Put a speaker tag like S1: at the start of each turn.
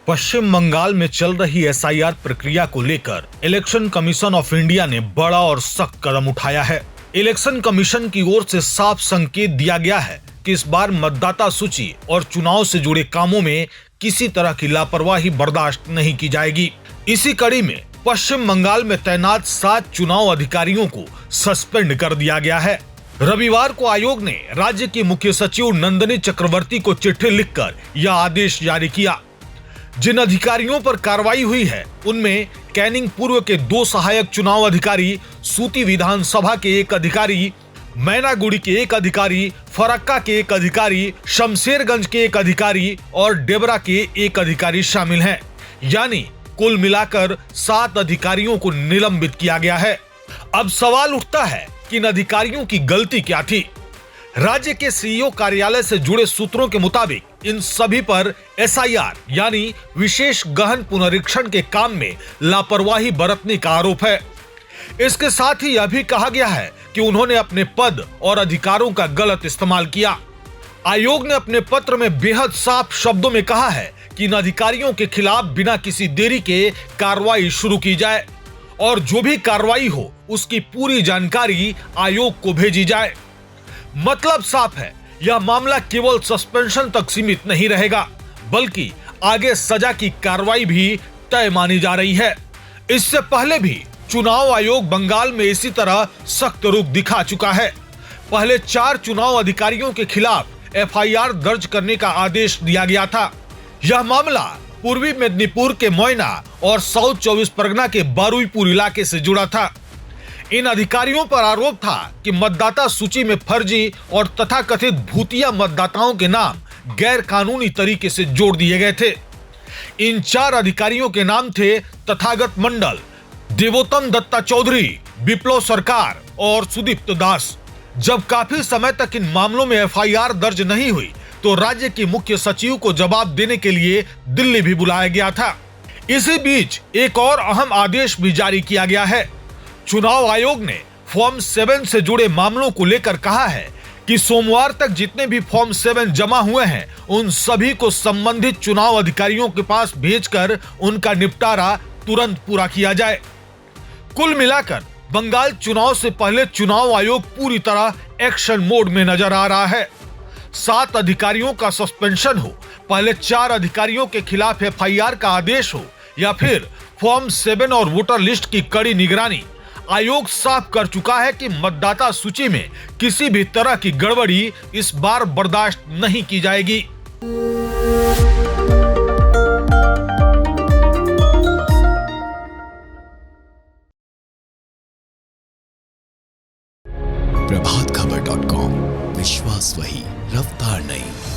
S1: पश्चिम बंगाल में चल रही एसआईआर प्रक्रिया को लेकर इलेक्शन कमीशन ऑफ इंडिया ने बड़ा और सख्त कदम उठाया है। इलेक्शन कमीशन की ओर से साफ संकेत दिया गया है कि इस बार मतदाता सूची और चुनाव से जुड़े कामों में किसी तरह की लापरवाही बर्दाश्त नहीं की जाएगी। इसी कड़ी में पश्चिम बंगाल में तैनात 7 चुनाव अधिकारियों को सस्पेंड कर दिया गया है। रविवार को आयोग ने राज्य की मुख्य सचिव नंदिनी चक्रवर्ती को चिट्ठी लिखकर यह आदेश जारी किया। जिन अधिकारियों पर कार्रवाई हुई है उनमें कैनिंग पूर्व के 2 सहायक चुनाव अधिकारी, सूती विधानसभा के 1 अधिकारी, मैनागुड़ी के 1 अधिकारी, फरक्का के 1 अधिकारी, शमशेरगंज के 1 अधिकारी और डेबरा के 1 अधिकारी शामिल हैं। यानी कुल मिलाकर 7 अधिकारियों को निलंबित किया गया है। अब सवाल उठता है कि इन अधिकारियों की गलती क्या थी। राज्य के सीईओ कार्यालय से जुड़े सूत्रों के मुताबिक इन सभी पर एसआईआर यानी विशेष गहन पुनरीक्षण के काम में लापरवाही बरतने का आरोप है। इसके साथ ही यह भी कहा गया है कि उन्होंने अपने पद और अधिकारों का गलत इस्तेमाल किया। आयोग ने अपने पत्र में बेहद साफ शब्दों में कहा है कि इन अधिकारियों के खिलाफ बिना किसी देरी के कार्रवाई शुरू की जाए और जो भी कार्रवाई हो उसकी पूरी जानकारी आयोग को भेजी जाए। मतलब साफ है, यह मामला केवल सस्पेंशन तक सीमित नहीं रहेगा, बल्कि आगे सजा की कार्रवाई भी तय मानी जा रही है। इससे पहले भी चुनाव आयोग बंगाल में इसी तरह सख्त रुख दिखा चुका है। पहले 4 चुनाव अधिकारियों के खिलाफ एफआईआर दर्ज करने का आदेश दिया गया था। यह मामला पूर्वी मेदिनीपुर के मोयना और साउथ 24 परगना के बारुईपुर इलाके से जुड़ा था। इन अधिकारियों पर आरोप था कि मतदाता सूची में फर्जी और तथाकथित भूतिया मतदाताओं के नाम गैर कानूनी तरीके से जोड़ दिए गए थे। इन 4 अधिकारियों के नाम थे तथागत मंडल, देवोत्तम दत्ता चौधरी, विप्लव सरकार और सुदीप्त दास। जब काफी समय तक इन मामलों में एफआईआर दर्ज नहीं हुई तो राज्य की मुख्य सचिव को जवाब देने के लिए दिल्ली भी बुलाया गया था। इसी बीच एक और अहम आदेश भी जारी किया गया है। चुनाव आयोग ने फॉर्म 7 से जुड़े मामलों को लेकर कहा है कि सोमवार तक जितने भी फॉर्म 7 जमा हुए हैं उन सभी को संबंधित चुनाव अधिकारियों के पास भेजकर उनका निपटारा तुरंत पूरा किया जाए। कुल मिलाकर बंगाल चुनाव से पहले चुनाव आयोग पूरी तरह एक्शन मोड में नजर आ रहा है। 7 अधिकारियों का सस्पेंशन हो, पहले 4 अधिकारियों के खिलाफ एफआईआर का आदेश हो या फिर फॉर्म 7 और वोटर लिस्ट की कड़ी निगरानी, आयोग साफ कर चुका है कि मतदाता सूची में किसी भी तरह की गड़बड़ी इस बार बर्दाश्त नहीं की जाएगी।
S2: प्रभातखबर.com, विश्वास वही, रफ्तार नहीं।